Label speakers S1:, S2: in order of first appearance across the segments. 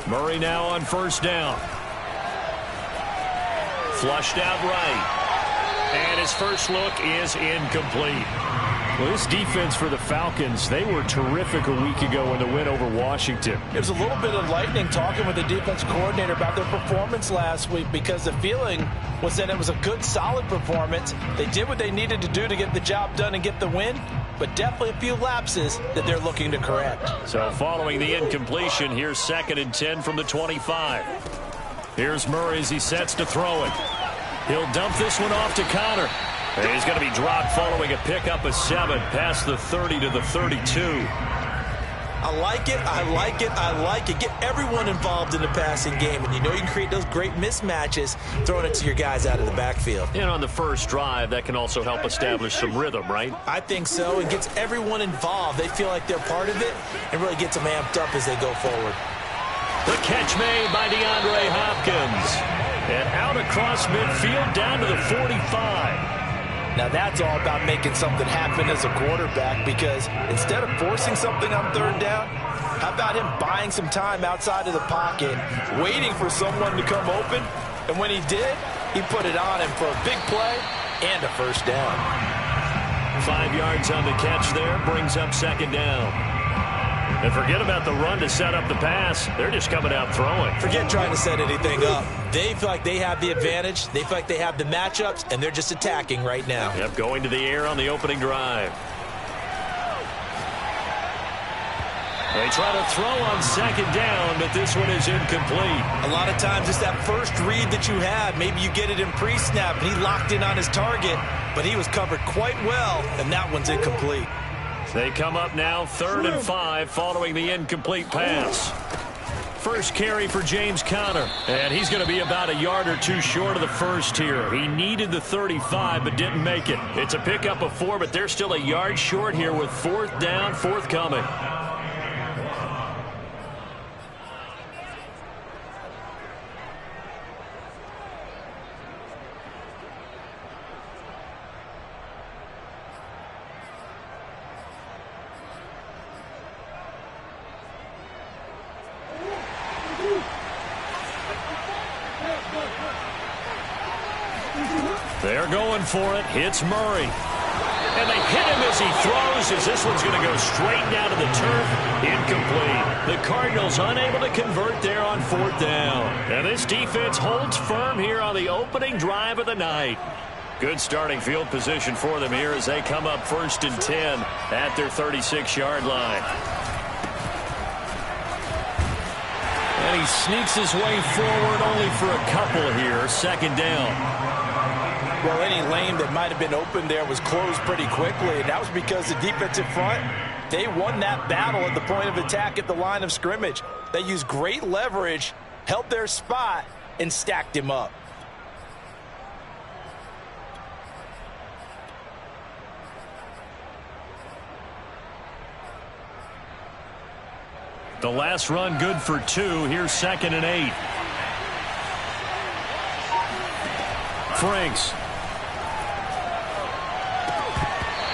S1: Murray now on first down. Flushed out right. And his first look is incomplete. Well, this defense for the Falcons, they were terrific a week ago in the win over Washington.
S2: There was a little bit of lightning talking with the defense coordinator about their performance last week because the feeling was that it was a good, solid performance. They did what they needed to do to get the job done and get the win, but definitely a few lapses that they're looking to correct.
S1: So following the incompletion, here's 2nd and 10 from the 25. Here's Murray as he sets to throw it. He'll dump this one off to Connor. And he's going to be dropped following a pickup of 7 past the 30 to the 32.
S2: I like it. I like it. I like it. Get everyone involved in the passing game. And you know you can create those great mismatches throwing it to your guys out of the backfield.
S1: And on the first drive, that can also help establish some rhythm, right?
S2: I think so. It gets everyone involved. They feel like they're part of it and really gets them amped up as they go forward.
S1: The catch made by DeAndre Hopkins. And out across midfield down to the 45.
S2: Now that's all about making something happen as a quarterback, because instead of forcing something on 3rd down, how about him buying some time outside of the pocket, waiting for someone to come open, and when he did, he put it on him for a big play and a first down.
S1: 5 yards on the catch there, brings up 2nd down. And forget about the run to set up the pass. They're just coming out throwing.
S2: Forget trying to set anything up. They feel like they have the advantage. They feel like they have the matchups, and they're just attacking right now.
S1: Yep, going to the air on the opening drive. They try to throw on 2nd down, but this one is incomplete.
S2: A lot of times it's that first read that you have. Maybe you get it in pre-snap, and he locked in on his target, but he was covered quite well, and that one's incomplete.
S1: They come up now 3rd and 5 following the incomplete pass. First carry for James Conner, and he's going to be about a yard or 2 short of the first here. He needed the 35 but didn't make it. It's a pickup of 4, but they're still a yard short here with 4th down forthcoming. They're going for it. Hits Murray. And they hit him as he throws, as this one's going to go straight down to the turf. Incomplete. The Cardinals unable to convert there on 4th down. And this defense holds firm here on the opening drive of the night. Good starting field position for them here as they come up 1st and 10 at their 36-yard line. And he sneaks his way forward only for a couple here. 2nd down.
S2: Well, any lane that might have been open there was closed pretty quickly, and that was because the defensive front, they won that battle at the point of attack at the line of scrimmage. They used great leverage, held their spot, and stacked him up.
S1: The last run good for 2. Here's 2nd and 8. Franks.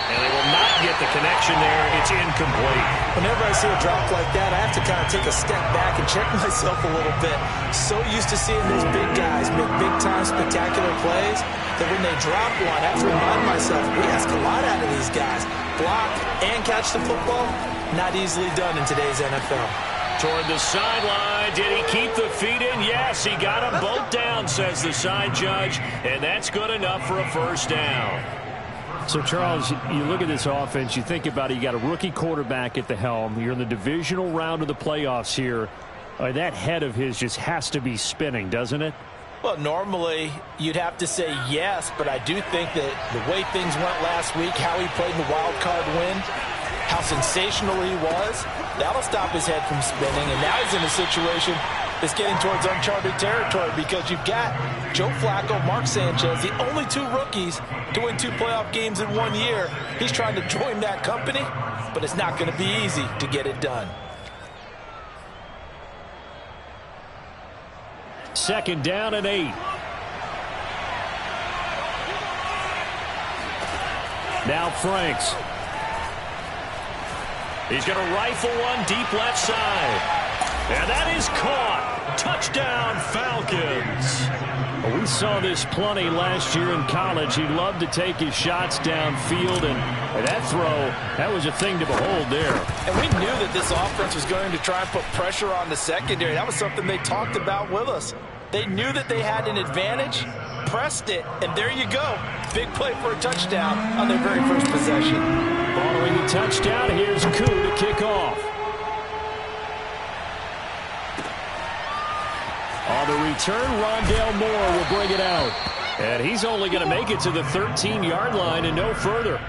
S1: And they will not get the connection there. It's incomplete.
S2: Whenever I see a drop like that, I have to kind of take a step back and check myself a little bit. So used to seeing these big guys make big-time spectacular plays that when they drop one, I have to remind myself, we ask a lot out of these guys. Block and catch the football, not easily done in today's NFL.
S1: Toward the sideline. Did he keep the feet in? Yes, he got them both down, says the side judge, and that's good enough for a first down.
S3: So, Charles, you look at this offense, you think about it, you got a rookie quarterback at the helm. You're in the divisional round of the playoffs here. That head of his just has to be spinning, doesn't it?
S2: Well, normally you'd have to say yes, but I do think that the way things went last week, how he played in the wild card win, how sensational he was, that'll stop his head from spinning. And now he's in a situation that's getting towards uncharted territory because you've got Joe Flacco, Mark Sanchez, the only 2 rookies to win 2 playoff games in 1 year. He's trying to join that company, but it's not going to be easy to get it done.
S3: 2nd down and 8. Now Franks.
S1: He's going to rifle one deep left side. And that is caught. Touchdown, Falcons.
S3: Well, we saw this plenty last year in college. He loved to take his shots downfield, and that throw, that was a thing to behold there.
S2: And we knew that this offense was going to try and put pressure on the secondary. That was something they talked about with us. They knew that they had an advantage, pressed it, and there you go. Big play for a touchdown on their very first possession.
S3: Following the touchdown, here's Koo to kick off. On the return, Rondale Moore will bring it out. And he's only going to make it to the 13-yard line and no further.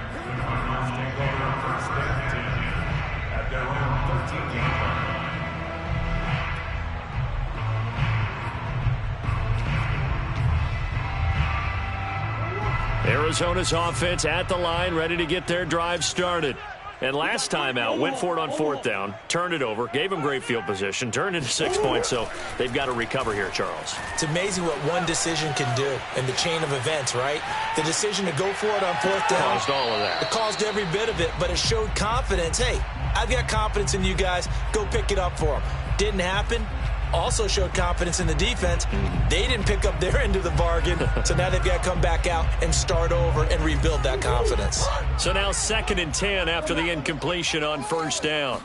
S3: Arizona's offense at the line, ready to get their drive started. And last time out, went for it on fourth down, turned it over, gave them great field position, turned into 6 points, so they've got to recover here, Charles.
S2: It's amazing what one decision can do in the chain of events, right? The decision to go for it on fourth down.
S3: Caused all of that.
S2: It caused every bit of it, but it showed confidence. Hey, I've got confidence in you guys. Go pick it up for them. Didn't happen. Also showed confidence in the defense. They didn't pick up their end of the bargain, so now they've got to come back out and start over and rebuild that confidence.
S1: So now 2nd and 10 after the incompletion on first down.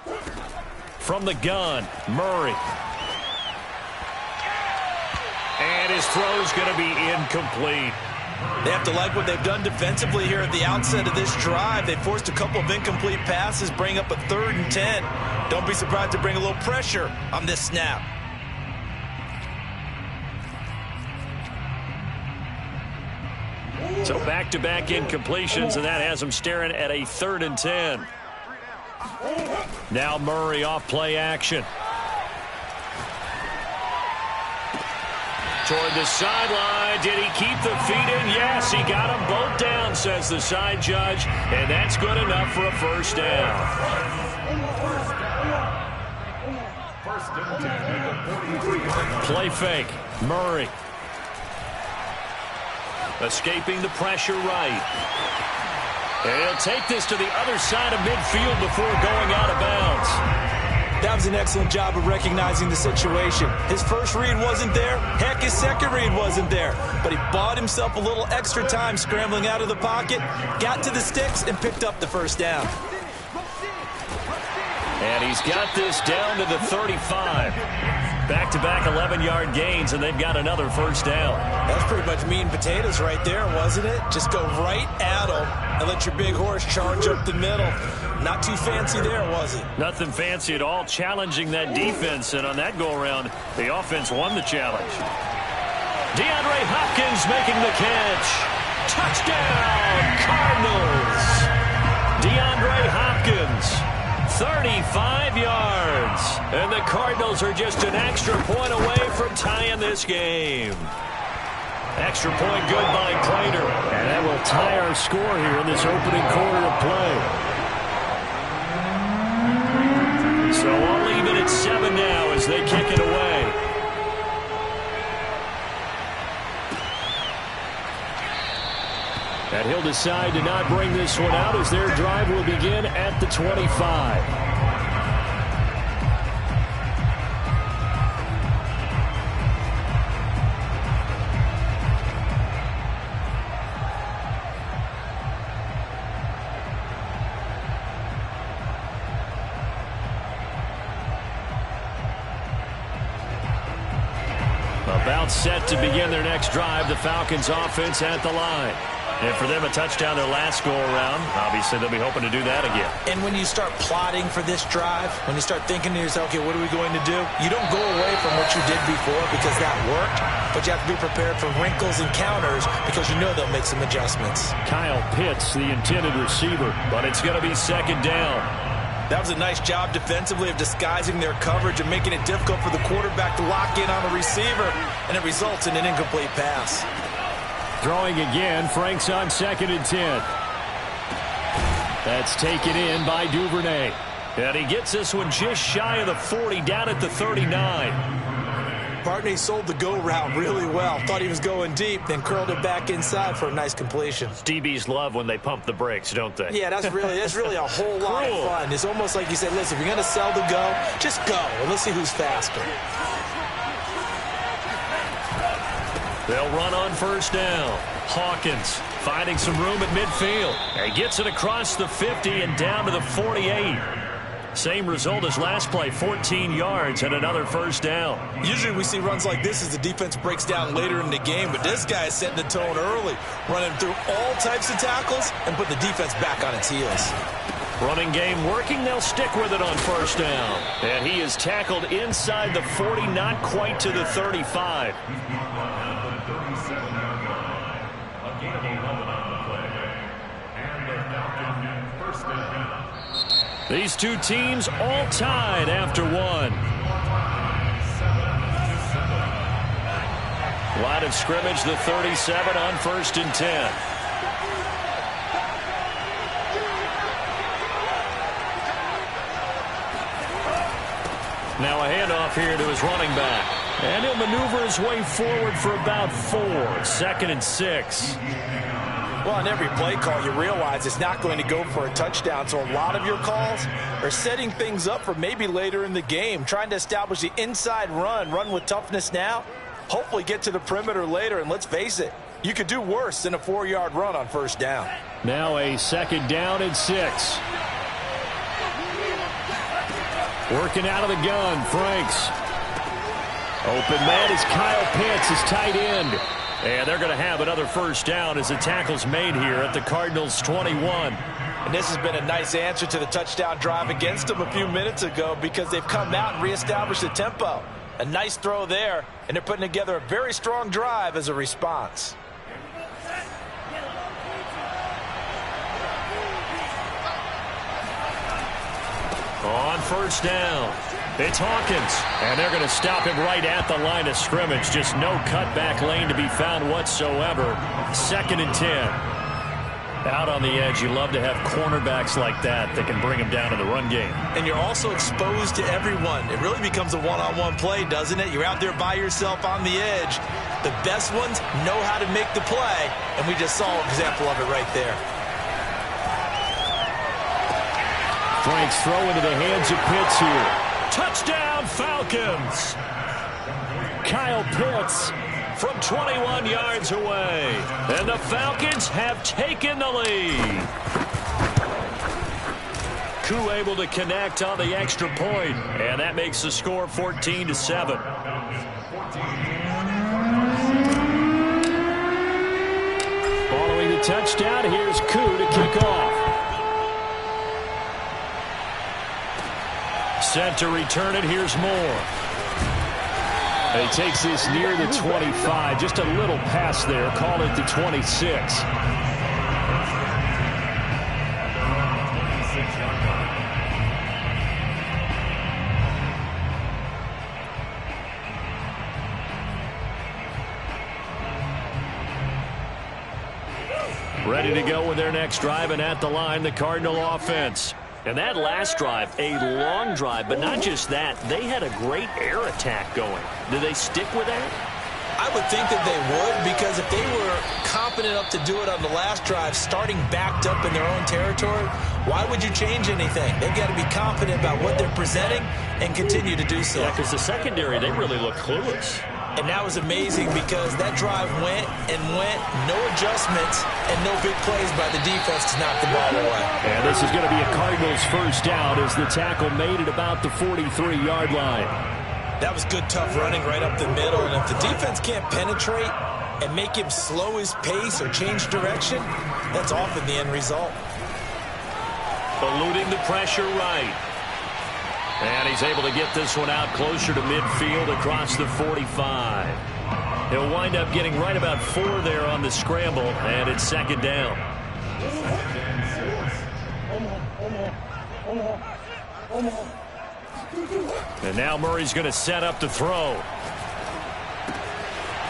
S1: From the gun, Murray. And his throw's going to be incomplete.
S2: They have to like what they've done defensively here at the outset of this drive. They forced a couple of incomplete passes, bring up a 3rd and 10. Don't be surprised to bring a little pressure on this snap.
S1: So back-to-back incompletions, and that has them staring at a 3rd and 10. Now Murray off play action. Toward the sideline. Did he keep the feet in? Yes, he got them both down, says the side judge, and that's good enough for a first down. Play fake. Murray. Escaping the pressure right. And he'll take this to the other side of midfield before going out of bounds.
S2: That was an excellent job of recognizing the situation. His first read wasn't there. Heck, his second read wasn't there. But he bought himself a little extra time scrambling out of the pocket, got to the sticks, and picked up the first down.
S1: And he's got this down to the 35. Back-to-back 11-yard gains, and they've got another first down.
S2: That's pretty much meat and potatoes right there, wasn't it? Just go right at them and let your big horse charge up the middle. Not too fancy there, was it?
S1: Nothing fancy at all, challenging that defense, and on that go-around, the offense won the challenge. DeAndre Hopkins making the catch. Touchdown, Cardinals. DeAndre Hopkins. 35 yards. And the Cardinals are just an extra point away from tying this game. Extra point good by Prater.
S3: And that will tie our score here in this opening quarter of play.
S1: So all even at 7 now as they kick it away.
S3: And he'll decide to not bring this one out as their drive will begin at the 25.
S1: About set to begin their next drive, the Falcons offense at the line. And for them, a touchdown their last go-around. Obviously, they'll be hoping to do that again.
S2: And when you start plotting for this drive, when you start thinking to yourself, okay, what are we going to do? You don't go away from what you did before because that worked, but you have to be prepared for wrinkles and counters because you know they'll make some adjustments.
S3: Kyle Pitts, the intended receiver.
S1: But it's going to be 2nd down.
S2: That was a nice job defensively of disguising their coverage and making it difficult for the quarterback to lock in on the receiver, and it results in an incomplete pass.
S3: Throwing again, Frank's on 2nd and 10. That's taken in by Duvernay.
S1: And he gets this one just shy of the 40, down at the 39.
S2: Partner sold the go route really well. Thought he was going deep, then curled it back inside for a nice completion.
S3: DBs love when they pump the brakes, don't they?
S2: Yeah, that's really a whole lot of fun. It's almost like you say, listen, if you're going to sell the go, just go, and let's see who's faster.
S3: They'll run on first down. Hawkins finding some room at midfield. He gets it across the 50 and down to the 48. Same result as last play, 14 yards and another first down.
S2: Usually we see runs like this as the defense breaks down later in the game, but this guy is setting the tone early, running through all types of tackles and put the defense back on its heels.
S3: Running game working, they'll stick with it on first down. And he is tackled inside the 40, not quite to the 35. These two teams all tied after one. Line of scrimmage, the 37 on 1st and 10. Now a handoff here to his running back. And he'll maneuver his way forward for about 4. 2nd and 6.
S2: Well, on every play call, you realize it's not going to go for a touchdown, so a lot of your calls are setting things up for maybe later in the game, trying to establish the inside run with toughness now, hopefully get to the perimeter later, and let's face it, you could do worse than a 4-yard run on first down.
S3: Now a 2nd down and 6. Working out of the gun, Franks. Open man is Kyle Pitts, his tight end. And they're going to have another first down as the tackle's made here at the Cardinals' 21.
S2: And this has been a nice answer to the touchdown drive against them a few minutes ago because they've come out and reestablished the tempo. A nice throw there, and they're putting together a very strong drive as a response.
S3: On first down, it's Hawkins, and they're going to stop him right at the line of scrimmage. Just no cutback lane to be found whatsoever. 2nd and 10. Out on the edge, you love to have cornerbacks like that that can bring him down in the run game.
S2: And you're also exposed to everyone. It really becomes a one-on-one play, doesn't it? You're out there by yourself on the edge. The best ones know how to make the play, and we just saw an example of it right there.
S3: Frank's throw into the hands of Pitts here. Touchdown, Falcons! Kyle Pitts from 21 yards away. And the Falcons have taken the lead. Koo able to connect on the extra point, and that makes the score 14-7. Following the touchdown, here's Koo to kick off. Set to return it. Here's Moore. He takes this near the 25. Just a little pass there. Call it the 26. Ready to go with their next drive, and at the line, the Cardinal offense. And that last drive, a long drive, but not just that. They had a great air attack going. Do they stick with that?
S2: I would think that they would, because if they were confident enough to do it on the last drive, starting backed up in their own territory, why would you change anything? They've got to be confident about what they're presenting and continue to do so.
S3: Yeah, because the secondary, they really look clueless.
S2: And that was amazing because that drive went and went, no adjustments, and no big plays by the defense to knock the ball away.
S3: And this is going to be a Cardinals first down as the tackle made at about the 43-yard line.
S2: That was good, tough running right up the middle. And if the defense can't penetrate and make him slow his pace or change direction, that's often the end result.
S3: Eluding the pressure right. And he's able to get this one out closer to midfield across the 45. He'll wind up getting right about 4 there on the scramble, and it's 2nd down. And now Murray's going to set up to throw.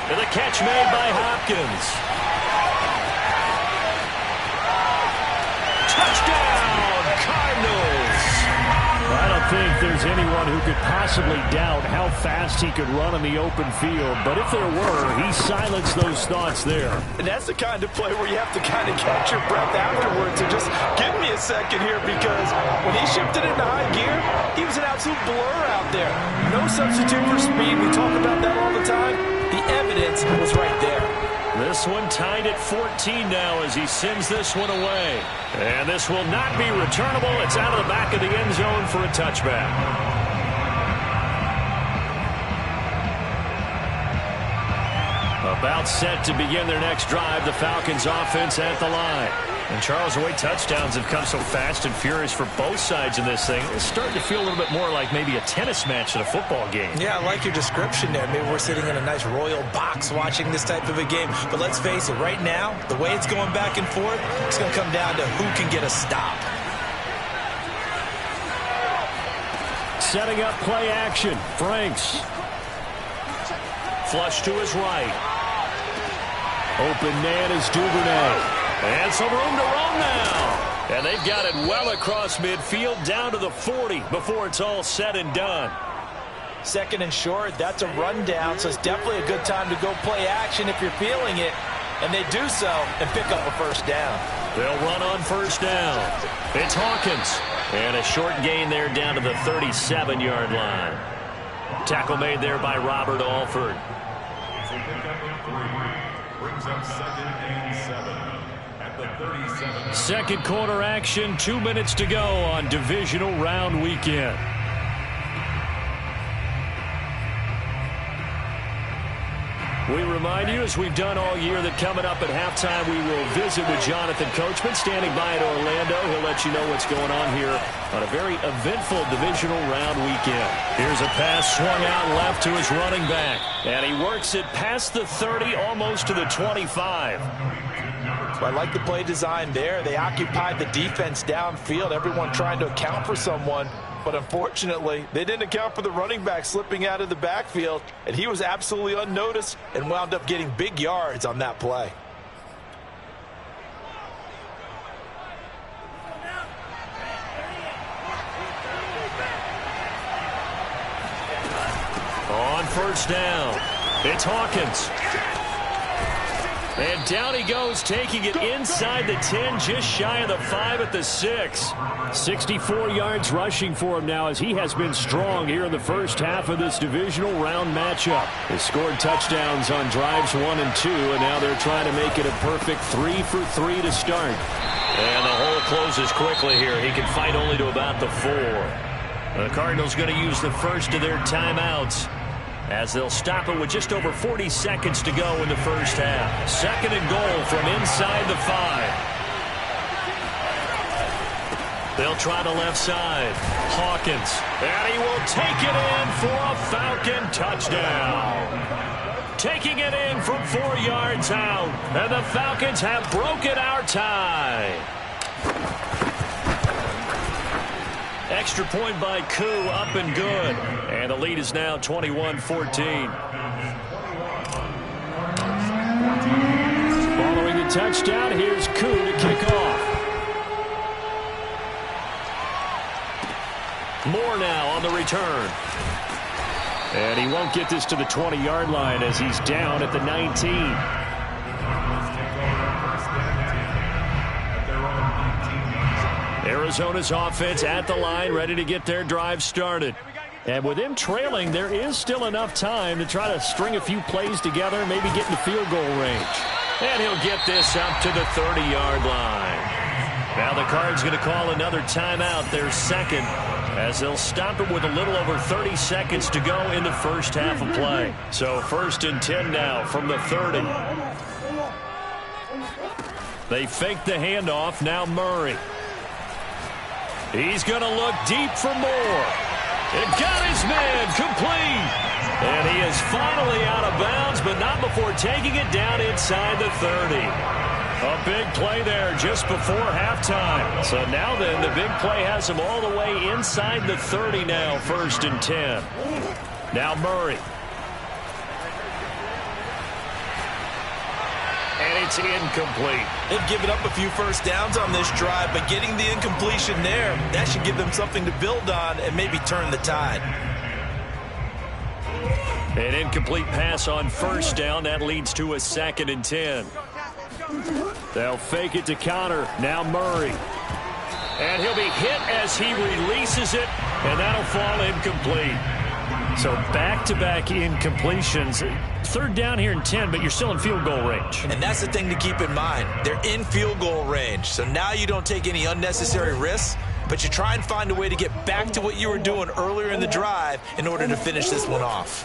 S3: And the catch made by Hopkins. Touchdown, Cardinals! I don't think there's anyone who could possibly doubt how fast he could run on the open field, but if there were, he silenced those thoughts there.
S2: And that's the kind of play where you have to kind of catch your breath afterwards and just give me a second here, because when he shifted into high gear, he was an absolute blur out there. No substitute for speed. We talk about that all the time. The evidence was right there.
S3: This one tied at 14 now as he sends this one away. And this will not be returnable. It's out of the back of the end zone for a touchback. About set to begin their next drive, the Falcons offense at the line. And Charles, the way touchdowns have come so fast and furious for both sides in this thing, it's starting to feel a little bit more like maybe a tennis match than a football game.
S2: Yeah, I like your description there. Maybe we're sitting in a nice royal box watching this type of a game. But let's face it, right now, the way it's going back and forth, it's going to come down to who can get a stop.
S3: Setting up play action. Franks. Flush to his right. Open man is Duvernay. And some room to roam now. And they've got it well across midfield down to the 40 before it's all said and done.
S2: Second and short, that's a rundown, so it's definitely a good time to go play action if you're feeling it. And they do so and pick up a first down.
S3: They'll run on first down. It's Hawkins. And a short gain there down to the 37-yard line. Tackle made there by Robert Alford. Brings up 2nd and 7 at the 37. Second quarter action, 2 minutes to go on divisional round weekend. We remind you, as we've done all year, that coming up at halftime we will visit with Jonathan Coachman standing by at Orlando. He'll let you know what's going on here on a very eventful divisional round weekend. Here's a pass swung out left to his running back. And he works it past the 30, almost to the 25.
S2: So I like the play design there. They occupied the defense downfield, everyone trying to account for someone. But unfortunately, they didn't account for the running back slipping out of the backfield, and he was absolutely unnoticed and wound up getting big yards on that play.
S3: On first down, it's Hawkins. And down he goes, taking it inside the 10, just shy of the 5 at the 6. 64 yards rushing for him now, as he has been strong here in the first half of this divisional round matchup. They scored touchdowns on drives 1 and 2, and now they're trying to make it a perfect 3 for 3 to start. And the hole closes quickly here. He can fight only to about the 4. The Cardinals going to use the first of their timeouts, as they'll stop it with just over 40 seconds to go in the first half. 2nd and goal from inside the 5. They'll try the left side. Hawkins. And he will take it in for a Falcon touchdown. Taking it in from 4 yards out. And the Falcons have broken our tie. Extra point by Koo, up and good. And the lead is now 21-14. Following the touchdown, here's Koo to kick off. Moore now on the return. And he won't get this to the 20-yard line as he's down at the 19. Arizona's offense at the line, ready to get their drive started. And with him trailing, there is still enough time to try to string a few plays together, maybe get in the field goal range. And he'll get this up to the 30-yard line. Now the Cards going to call another timeout, their second, as they'll stop it with a little over 30 seconds to go in the first half of play. So 1st and 10 now from the 30. They fake the handoff, now Murray. He's going to look deep for Moore. It got his man complete. And he is finally out of bounds, but not before taking it down inside the 30. A big play there just before halftime. So now then, the big play has him all the way inside the 30 now, 1st and 10. Now Murray. And it's incomplete.
S2: They've given up a few first downs on this drive, but getting the incompletion there, that should give them something to build on and maybe turn the tide.
S3: An incomplete pass on first down. That leads to a 2nd and 10. They'll fake it to counter. Now Murray. And he'll be hit as he releases it, and that'll fall incomplete. So back-to-back incompletions. 3rd down here and 10, but you're still in field goal range.
S2: And that's the thing to keep in mind. They're in field goal range. So now you don't take any unnecessary risks, but you try and find a way to get back to what you were doing earlier in the drive in order to finish this one off.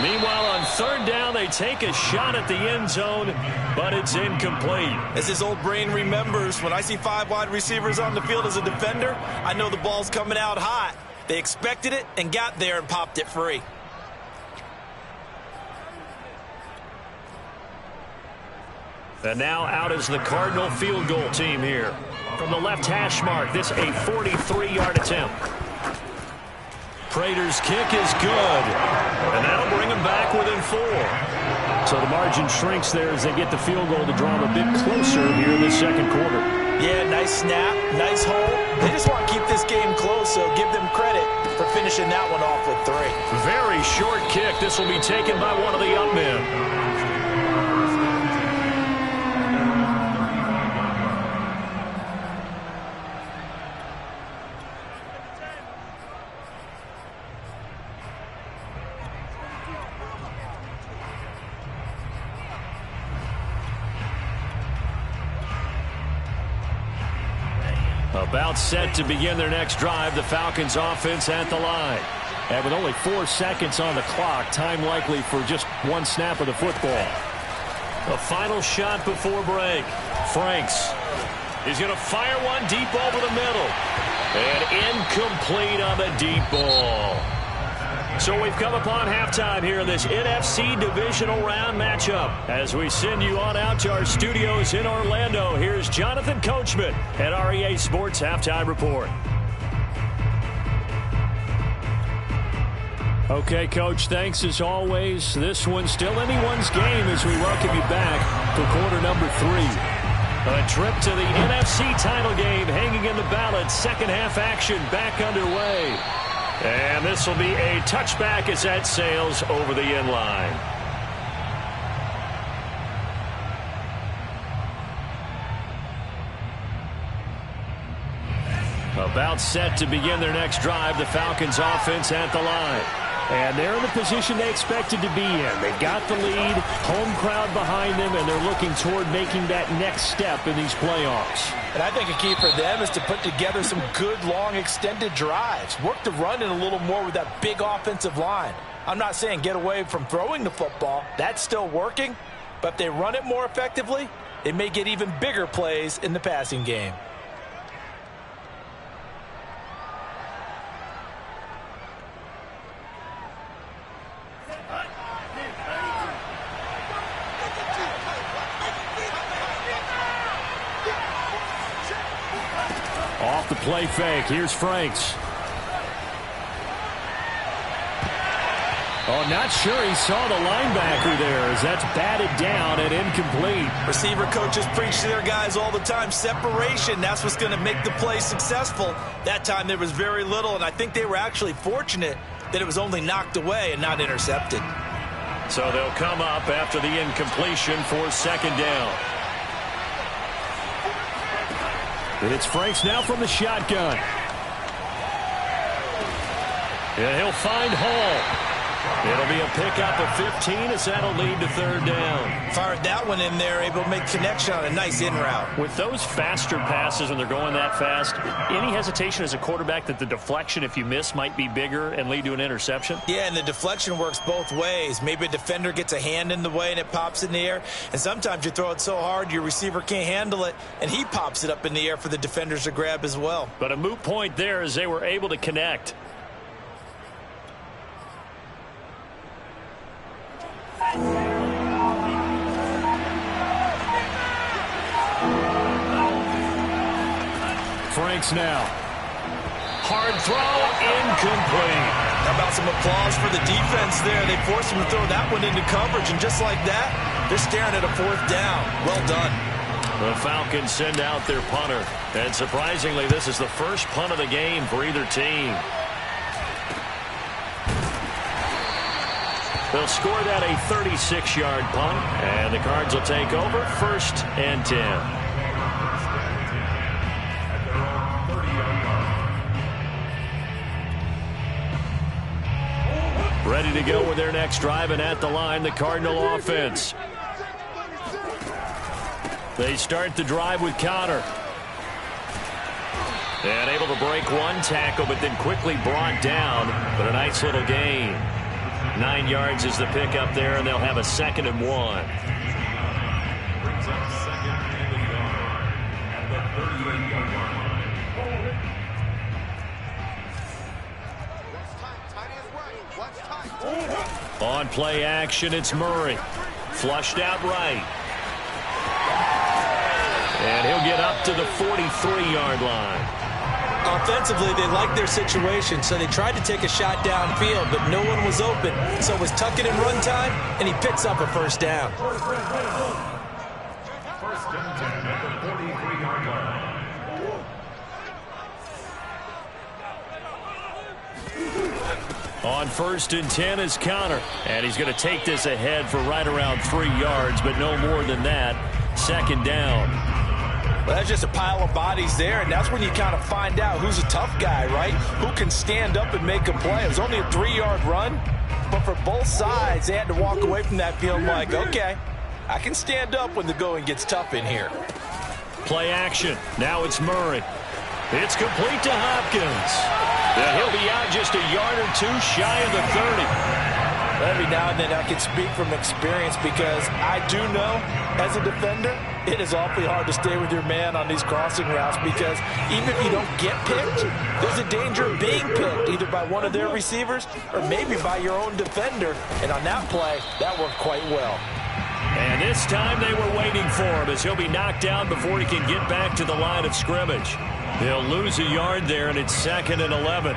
S3: Meanwhile, on 3rd down, they take a shot at the end zone, but it's incomplete.
S2: As his old brain remembers, when I see 5 wide receivers on the field as a defender, I know the ball's coming out hot. They expected it and got there and popped it free.
S3: And now out is the Cardinal field goal team here. From the left hash mark, this a 43-yard attempt. Prater's kick is good, and that'll bring them back within 4. So the margin shrinks there as they get the field goal to draw them a bit closer here in the 2nd quarter.
S2: Yeah, nice snap, nice hole. They just want to keep this game close, so give them credit for finishing that one off with 3.
S3: Very short kick. This will be taken by one of the up men. About set to begin their next drive, the Falcons offense at the line. And with only 4 seconds on the clock, time likely for just 1 snap of the football. The final shot before break. Franks. He's going to fire one deep over the middle. And incomplete on the deep ball. So we've come upon halftime here in this NFC divisional round matchup. As we send you on out to our studios in Orlando, here's Jonathan Coachman at REA Sports Halftime Report. Okay, Coach, thanks as always. This one's still anyone's game as we welcome you back for quarter number 3. A trip to the NFC title game hanging in the balance. Second half action back underway. And this will be a touchback as that sails over the end line. About set to begin their next drive, the Falcons offense at the line. And they're in the position they expected to be in. They got the lead, home crowd behind them, and they're looking toward making that next step in these playoffs.
S2: And I think a key for them is to put together some good, long, extended drives. Work the run in a little more with that big offensive line. I'm not saying get away from throwing the football. That's still working. But if they run it more effectively, they may get even bigger plays in the passing game.
S3: Off the play fake. Here's Franks. Oh, not sure he saw the linebacker there as that's batted down and incomplete.
S2: Receiver coaches preach to their guys all the time. Separation, that's what's going to make the play successful. That time there was very little, and I think they were actually fortunate that it was only knocked away and not intercepted.
S3: So they'll come up after the incompletion for second down. It's Franks now from the shotgun. And he'll find Hall. It'll be a pickup of 15 as that'll lead to third down.
S2: Fired that one in there, able to make connection on a nice in route.
S3: With those faster passes when they're going that fast, any hesitation as a quarterback that the deflection, if you miss, might be bigger and lead to an interception?
S2: Yeah, and the deflection works both ways. Maybe a defender gets a hand in the way and it pops in the air. And sometimes you throw it so hard your receiver can't handle it, and he pops it up in the air for the defenders to grab as well.
S3: But a moot point there as they were able to connect. Franks now. Hard throw, incomplete.
S2: Now about some applause for the defense there? They forced him to throw that one into coverage, and just like that, they're staring at a 4th down. Well done.
S3: The Falcons send out their punter. And surprisingly, this is the first punt of the game for either team. They'll score that a 36-yard punt, and the Cards will take over 1st and 10. Ready to go with their next drive, and at the line, the Cardinal offense. They start the drive with Cotter. And able to break one tackle, but then quickly brought down. But a nice little gain. 9 yards is the pickup there, and they'll have a 2nd and 1. On play action, it's Murray. Flushed out right. And he'll get up to the 43-yard line.
S2: Offensively, they liked their situation, so they tried to take a shot downfield, but no one was open. So it was tuck it and run time, and he picks up a 1st down.
S3: On 1st and 10 is Cotter. And he's going to take this ahead for right around 3 yards, but no more than that. 2nd down.
S2: Well, that's just a pile of bodies there, and that's when you kind of find out who's a tough guy, right? Who can stand up and make a play. It was only a 3-yard run, but for both sides, they had to walk away from that feeling like, okay, I can stand up when the going gets tough in here.
S3: Play action. Now it's Murray. It's complete to Hopkins. And he'll be out just a yard or 2 shy of the 30.
S2: Every now and then I can speak from experience because I do know, as a defender, it is awfully hard to stay with your man on these crossing routes because even if you don't get picked, there's a danger of being picked either by one of their receivers or maybe by your own defender. And on that play, that worked quite well.
S3: And this time they were waiting for him as he'll be knocked down before he can get back to the line of scrimmage. They'll lose a yard there, and it's 2nd and 11.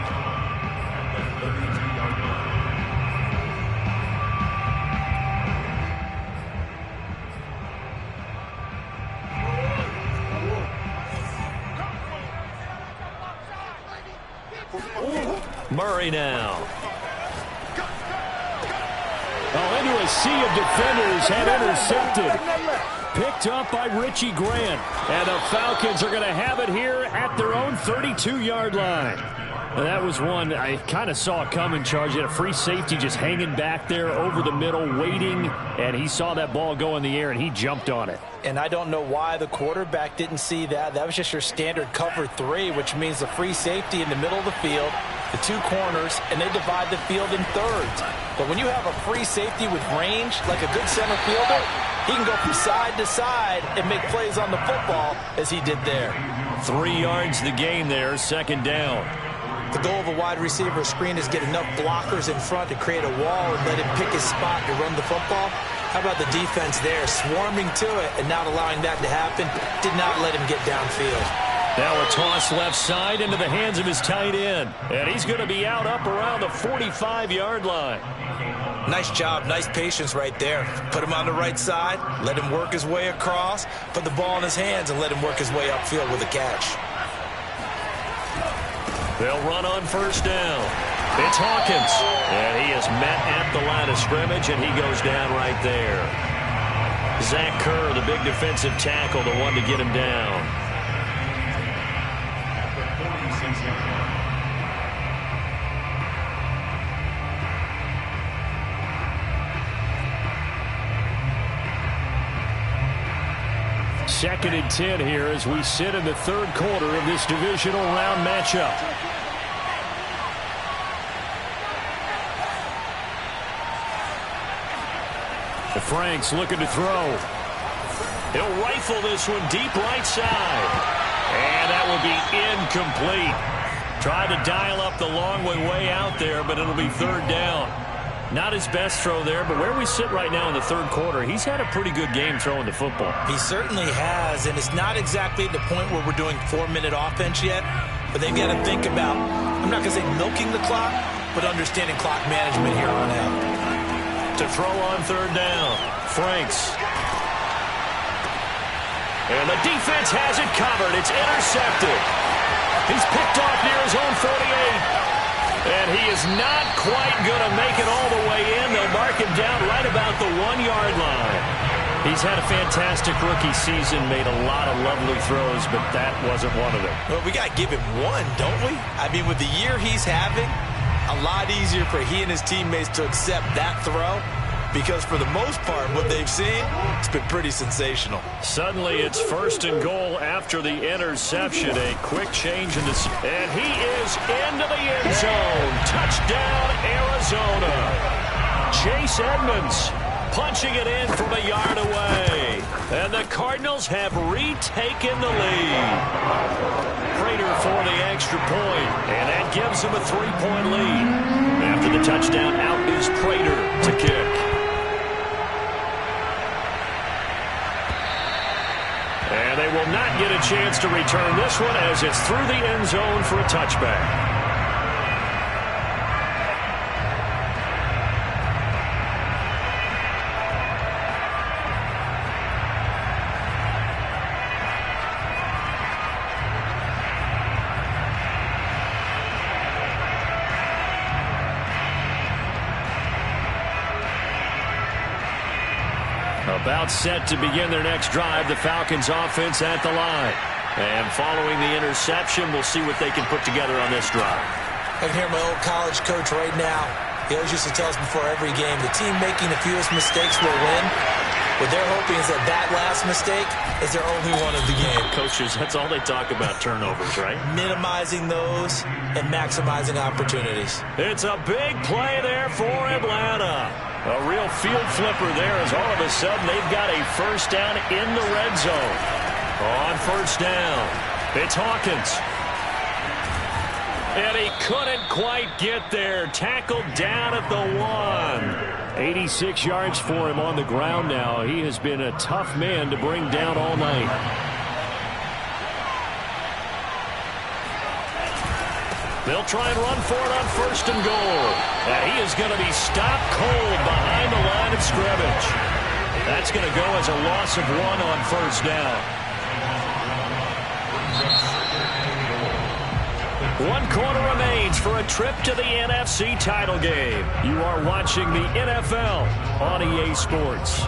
S3: Murray now.
S1: Into a sea of defenders had intercepted. Picked up by Richie Grant. And the Falcons are going to have it here at their own 32-yard line. And that was one I kind of saw coming, Charge. He had a free safety just hanging back there over the middle, waiting. And he saw that ball go in the air, and he jumped on it.
S2: And I don't know why the quarterback didn't see that. That was just your standard cover 3, which means the free safety in the middle of the field, the 2 corners, and they divide the field in thirds. But when you have a free safety with range, like a good center fielder, he can go from side to side and make plays on the football as he did there.
S3: 3 yards the gain there, 2nd down.
S2: The goal of a wide receiver screen is get enough blockers in front to create a wall and let him pick his spot to run the football. How about the defense there, swarming to it and not allowing that to happen? Did not let him get downfield.
S3: Now a toss left side into the hands of his tight end. And he's going to be out up around the 45-yard line.
S2: Nice job, nice patience right there. Put him on the right side, let him work his way across, put the ball in his hands, and let him work his way upfield with a catch.
S3: They'll run on 1st down. It's Hawkins. And he is met at the line of scrimmage, and he goes down right there. Zach Kerr, the big defensive tackle, the one to get him down. Second and 10 here as we sit in the 3rd quarter of this divisional round matchup. The Franks looking to throw. He'll rifle this one deep right side. And that will be incomplete. Tried to dial up the long way out there, but it'll be 3rd down. Not his best throw there, but where we sit right now in the 3rd quarter, he's had a pretty good game throwing the football.
S2: He certainly has, and it's not exactly at the point where we're doing 4-minute offense yet, but they've got to think about, I'm not going to say milking the clock, but but understanding clock management here on out.
S3: To throw on third down, Franks. And the defense has it covered. It's intercepted. He's picked off near his own 48. And he is not quite going to make it all the way in. They'll mark him down right about the 1-yard line. He's had a fantastic rookie season, made a lot of lovely throws, but that wasn't one of them.
S2: Well, we got to give him one, don't we? I mean, with the year he's having, a lot easier for he and his teammates to accept that throw, because for the most part, what they've seen, it's been pretty sensational.
S3: Suddenly, it's 1st and goal after the interception. A quick change in this, and he is into the end zone. Touchdown, Arizona. Chase Edmonds punching it in from a yard away. And the Cardinals have retaken the lead. Prater for the extra point, and that gives them a 3-point lead. After the touchdown, out is Prater to kick. And they will not get a chance to return this one as it's through the end zone for a touchback. About set to begin their next drive, the Falcons offense at the line. And following the interception, we'll see what they can put together on this drive.
S2: I can hear my old college coach right now. He always used to tell us before every game, the team making the fewest mistakes will win. What they're hoping is that that last mistake is their only one of the game.
S3: Coaches, that's all they talk about, turnovers, right?
S2: Minimizing those and maximizing opportunities.
S3: It's a big play there for Atlanta. A real field flipper there as all of a sudden they've got a first down in the red zone. On first down, it's Hawkins. And he couldn't quite get there. Tackled down at the 1. 86 yards for him on the ground now. He has been a tough man to bring down all night. They'll try and run for it on 1st and goal. And he is going to be stopped cold behind the line of scrimmage. That's going to go as a loss of 1 on 1st down. 1 quarter remains for a trip to the NFC title game. You are watching the NFL on EA Sports.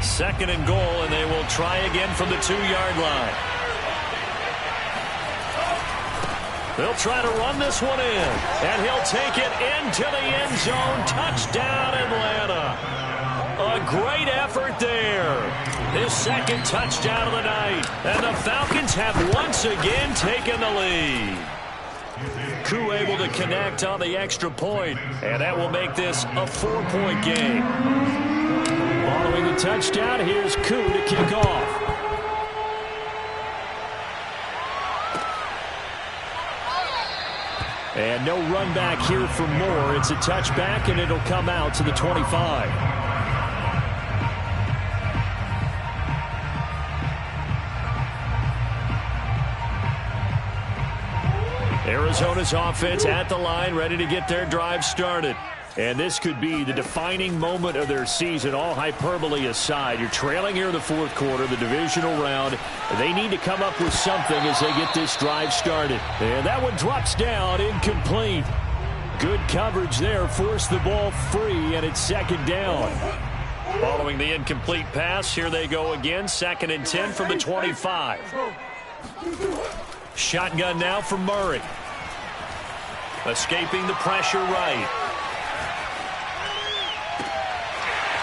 S3: Second and goal, and they will try again from the 2-yard line. They'll try to run this one in, and he'll take it into the end zone. Touchdown, Atlanta. A great effort there. His second touchdown of the night. And the Falcons have once again taken the lead. Koo able to connect on the extra point, and that will make this a 4-point game. Following the touchdown, here's Koo to kick off. And no run back here for Moore. It's a touchback, and it'll come out to the 25. Arizona's offense at the line, ready to get their drive started. And this could be the defining moment of their season, all hyperbole aside. You're trailing here in the 4th quarter, the divisional round. They need to come up with something as they get this drive started. And that one drops down, incomplete. Good coverage there, forced the ball free, and it's 2nd down. Following the incomplete pass, here they go again, 2nd and 10 from the 25. Shotgun now for Murray. Escaping the pressure right.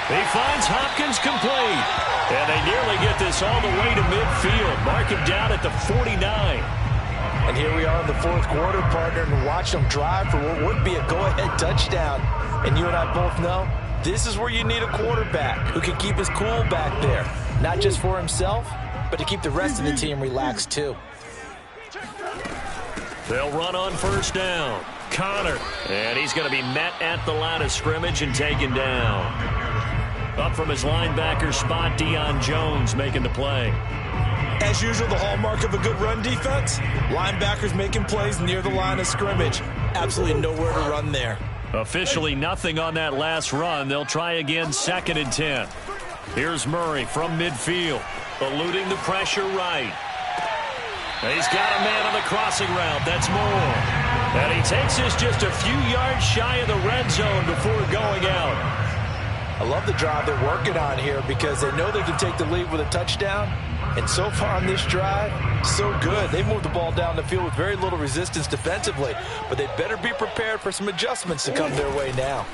S3: He finds Hopkins complete. And they nearly get this all the way to midfield. Mark him down at the 49.
S2: And here we are in the 4th quarter, partner, and watch them drive for what would be a go-ahead touchdown. And you and I both know this is where you need a quarterback who can keep his cool back there. Not just for himself, but to keep the rest of the team relaxed too.
S3: They'll run on first down. Connor. And he's going to be met at the line of scrimmage and taken down. Up from his linebacker spot, Deion Jones making the play.
S2: As usual, the hallmark of a good run defense, linebackers making plays near the line of scrimmage. Absolutely nowhere to run there.
S3: Officially nothing on that last run. They'll try again, 2nd and 10. Here's Murray from midfield, eluding the pressure right. He's got a man on the crossing route. That's Moore. And he takes this just a few yards shy of the red zone before going out.
S2: I love the drive they're working on here because they know they can take the lead with a touchdown. And so far on this drive, so good. They've moved the ball down the field with very little resistance defensively. But they better be prepared for some adjustments to come their way now.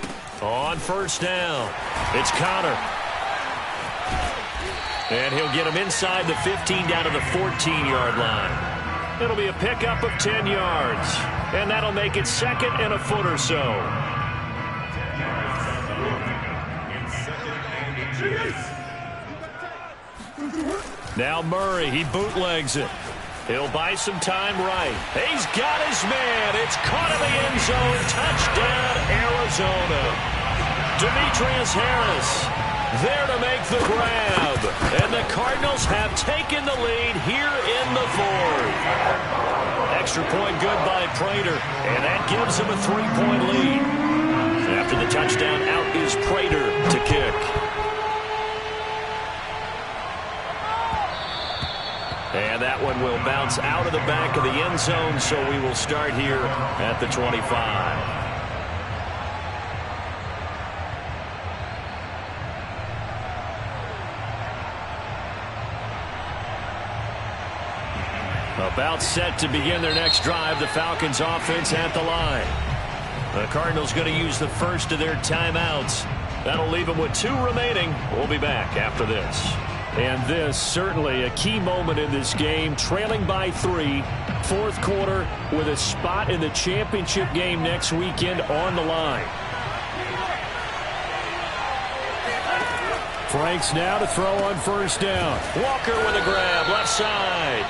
S3: On first down, it's Connor. And he'll get him inside the 15 down to the 14-yard line. It'll be a pickup of 10 yards. And that'll make it 2nd and a foot or so. Now Murray, he bootlegs it. He'll buy some time right. He's got his man. It's caught in the end zone. Touchdown, Arizona. Demetrius Harris there to make the grab. And the Cardinals have taken the lead here in the 4th. Extra point good by Prater. And that gives him a 3-point lead. After the touchdown, out is Prater to kick. And that one will bounce out of the back of the end zone, so we will start here at the 25. About set to begin their next drive, the Falcons offense at the line. The Cardinals going to use the first of their timeouts. That'll leave them with 2 remaining. We'll be back after this. And this, certainly a key moment in this game, trailing by 3, 4th quarter, with a spot in the championship game next weekend on the line. Franks now to throw on first down. Walker with a grab, left side.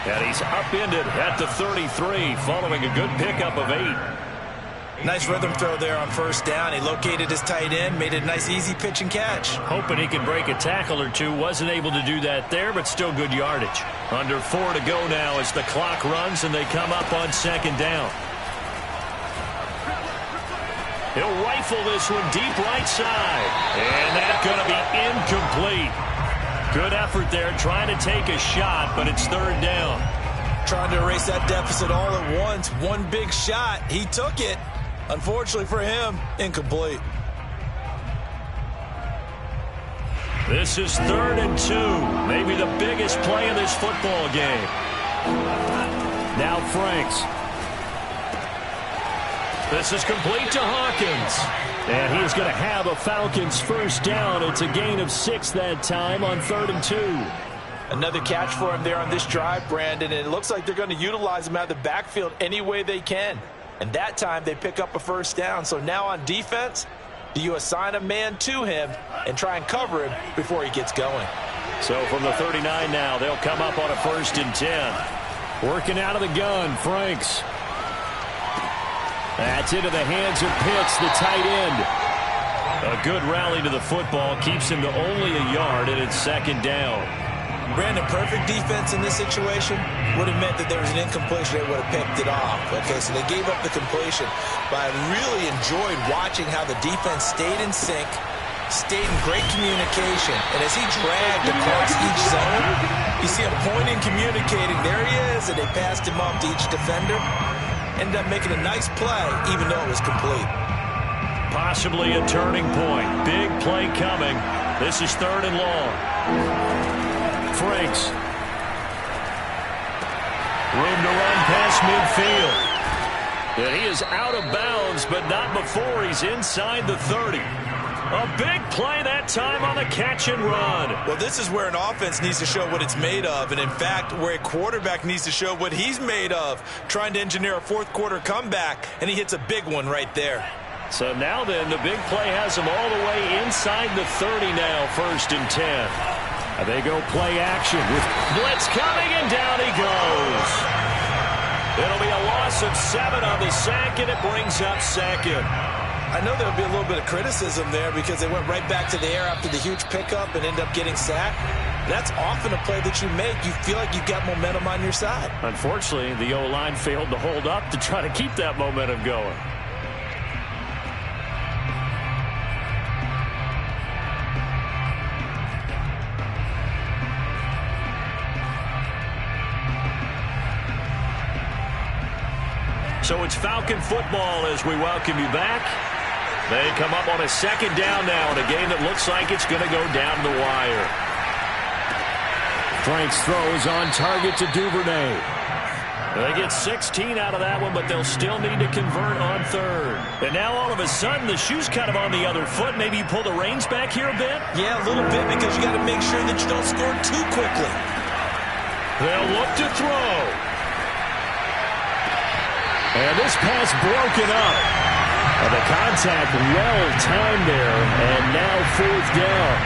S3: And he's upended at the 33, following a good pickup of 8.
S2: Nice rhythm throw there on first down. He located his tight end, made it a nice easy pitch and catch.
S3: Hoping he can break a tackle or two. Wasn't able to do that there, but still good yardage. Under 4 to go now as the clock runs and they come up on 2nd down. He'll rifle this one deep right side. And that's going to be incomplete. Good effort there, trying to take a shot, but it's 3rd down.
S2: Trying to erase that deficit all at once. One big shot. He took it. Unfortunately for him, incomplete.
S3: This is 3rd and 2. Maybe the biggest play in this football game. Now Franks. This is complete to Hawkins. And he is going to have a Falcons first down. It's a gain of 6 that time on 3rd and 2.
S2: Another catch for him there on this drive, Brandon. And it looks like they're going to utilize him out of the backfield any way they can. And that time they pick up a first down. So now on defense, do you assign a man to him and try and cover him before he gets going?
S3: So from the 39 now, they'll come up on a 1st and 10. Working out of the gun, Franks. That's into the hands of Pitts, the tight end. A good rally to the football keeps him to only a yard, and it's 2nd down.
S2: Brandon, perfect defense in this situation would have meant that there was an incompletion. They would have picked it off. Okay, so they gave up the completion. But I really enjoyed watching how the defense stayed in sync, stayed in great communication. And as he dragged across each zone, you see him pointing, communicating. There he is, and they passed him off to each defender. Ended up making a nice play, even though it was complete.
S3: Possibly a turning point. Big play coming. This is 3rd and long. Franks. Room to run past midfield. And he is out of bounds, but not before he's inside the 30. A big play that time on the catch and run.
S2: Well, this is where an offense needs to show what it's made of. And, in fact, where a quarterback needs to show what he's made of, trying to engineer a 4th quarter comeback, and he hits a big one right there.
S3: So now then, the big play has him all the way inside the 30 now, 1st and 10. They go play action with blitz coming, and down he goes. It'll be a loss
S1: loss of 7 on the sack, and it brings up second.
S2: I know there'll be a little bit of criticism there because they went right back to the air after the huge pickup and ended up getting sacked. That's often a play that you make. You feel like you've got momentum on your side.
S3: Unfortunately, the O-line failed to hold up to try to keep that momentum going. So it's Falcon football as we welcome you back. They come up on a second down now in a game that looks like it's going to go down the wire. Frank's throw is on target to Duvernay. They get 16 out of that one, but they'll still need to convert on third. And now all of a sudden the shoe's kind of on the other foot. Maybe you pull the reins back here a bit?
S2: Yeah, a little bit because you got to make sure that you don't score too quickly.
S3: They'll look to throw. And this pass broken up. And the contact well-timed there, and now fourth down.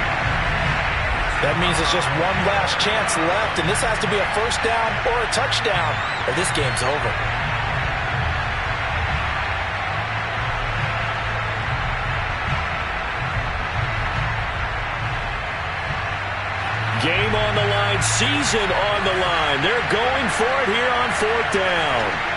S2: That means it's just one last chance left, and this has to be a first down or a touchdown, or this game's over.
S1: Game on the line, season on the line. They're going for it here on fourth down.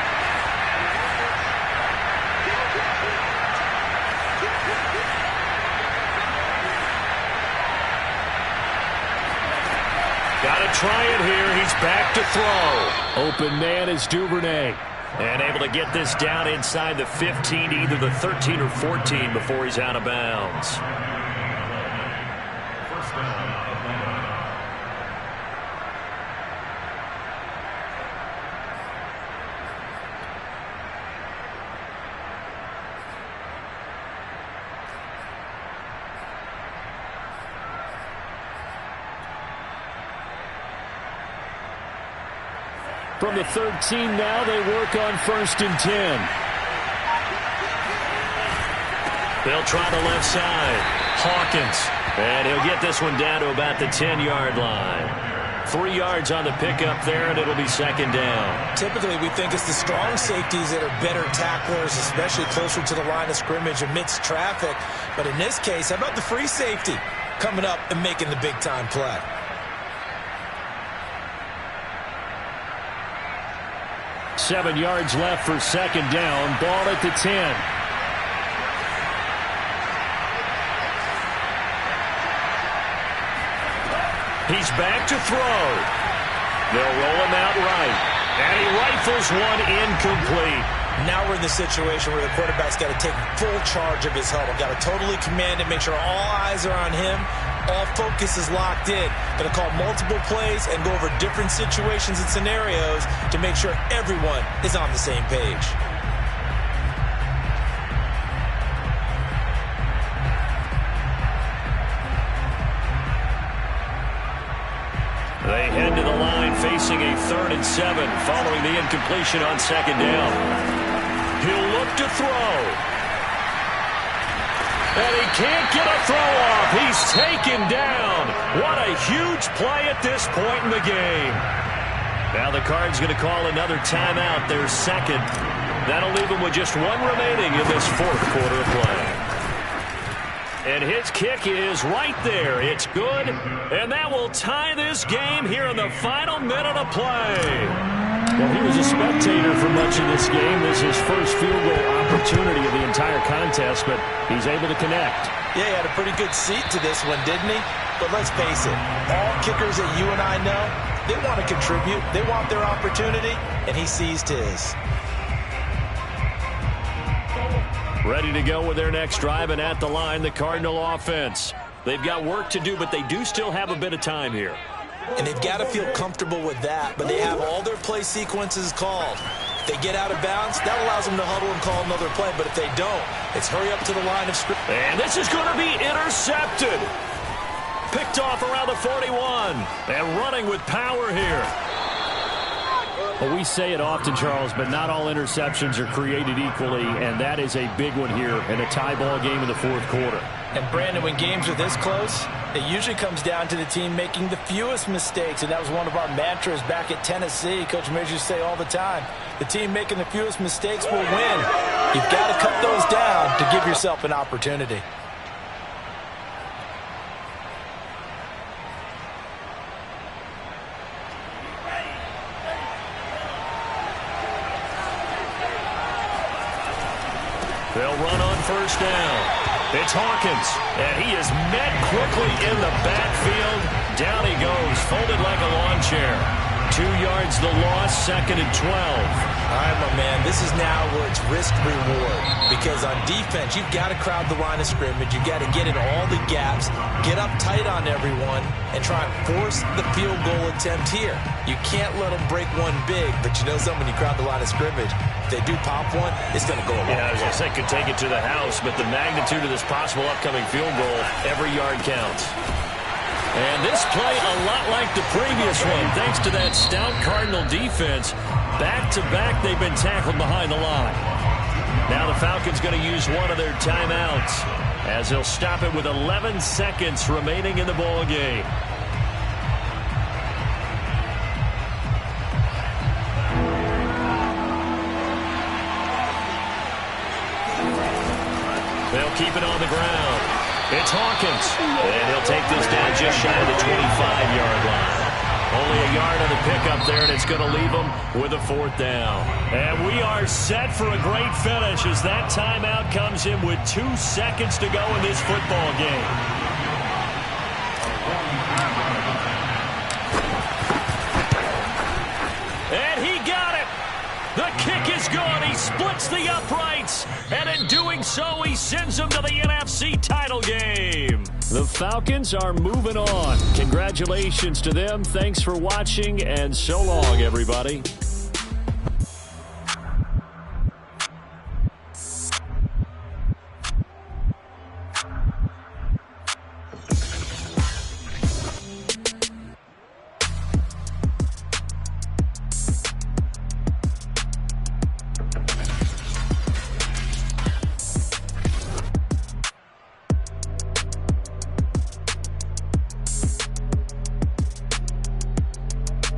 S1: Got to try it here. He's back to throw.
S3: Open man is Duvernay.
S1: And able to get this down inside the 15, either the 13 or 14 before he's out of bounds. First down.
S3: From the 13 now, they work on 1st and 10.
S1: They'll try the left side. Hawkins. And he'll get this one down to about the 10-yard line. 3 yards on the pickup there, and it'll be second down.
S2: Typically, we think it's the strong safeties that are better tacklers, especially closer to the line of scrimmage amidst traffic. But in this case, how about the free safety coming up and making the big-time play?
S3: Seven yards left for second down. Ball at the 10.
S1: He's back to throw. They'll roll him out right. And he rifles one incomplete.
S2: Now we're in the situation where the quarterback's got to take full charge of his huddle. Got to totally command it, make sure all eyes are on him. All focus is locked in. Going to call multiple plays and go over different situations and scenarios to make sure everyone is on the same page.
S1: They head to the line facing a 3rd and 7 following the incompletion on second down. He'll look to throw. And he can't get a throw off. He's taken down. What a huge play at this point in the game. Now the Cards going to call another timeout, their second. That'll leave him with just one remaining in this fourth quarter of play. And his kick is right there. It's good. And that will tie this game here in the final minute of play.
S3: Well, he was a spectator for much of this game. This is his first field goal opportunity of the entire contest, but he's able to connect.
S2: Yeah, he had a pretty good seat to this one, didn't he? But let's face it, all kickers that you and I know, they want to contribute. They want their opportunity, and he seized his.
S1: Ready to go with their next drive, and at the line, the Cardinal offense. They've got work to do, but they do still have a bit of time here.
S2: And they've got to feel comfortable with that, but they have all their play sequences called. If they get out of bounds, that allows them to huddle and call another play, but if they don't, it's hurry up to the line of scrimmage.
S1: And this is going to be intercepted. Picked off around the 41, and running with power here.
S3: Well, we say it often, Charles, but not all interceptions are created equally, and that is a big one here in a tie ball game in the fourth quarter.
S2: And, Brandon, when games are this close, it usually comes down to the team making the fewest mistakes, and that was one of our mantras back at Tennessee. Coach Mears used to say all the time, the team making the fewest mistakes will win. You've got to cut those down to give yourself an opportunity.
S3: They'll run on first down. It's Hawkins, and he is met quickly in the backfield. Down he goes, folded like a lawn chair. 2 yards the loss, 2nd and 12.
S2: All right, my man, this is now where it's risk-reward. Because on defense, you've got to crowd the line of scrimmage. You've got to get in all the gaps, get up tight on everyone, and try and force the field goal attempt here. You can't let them break one big, but you know something, when you crowd the line of scrimmage, if they do pop one, it's going to go away.
S3: Yeah, I was going to say, could take it to the house, but the magnitude of this possible upcoming field goal, every yard counts. And this play a lot like the previous one, thanks to that stout Cardinal defense. Back-to-back, they've been tackled behind the line. Now the Falcons going to use one of their timeouts as they'll stop it with 11 seconds remaining in the ball game. They'll keep it on the ground. It's Hawkins, and he'll take this down just shy of the 25-yard line. Only a yard on the pickup there, and it's going to leave them with a 4th down. And we are set for a great finish as that timeout comes in with 2 seconds to go in this football game. And he got it. The kick is good. He splits the uprights. And in doing so, he sends them to the NFC title game. The Falcons are moving on. Congratulations to them. Thanks for watching, and so long, everybody.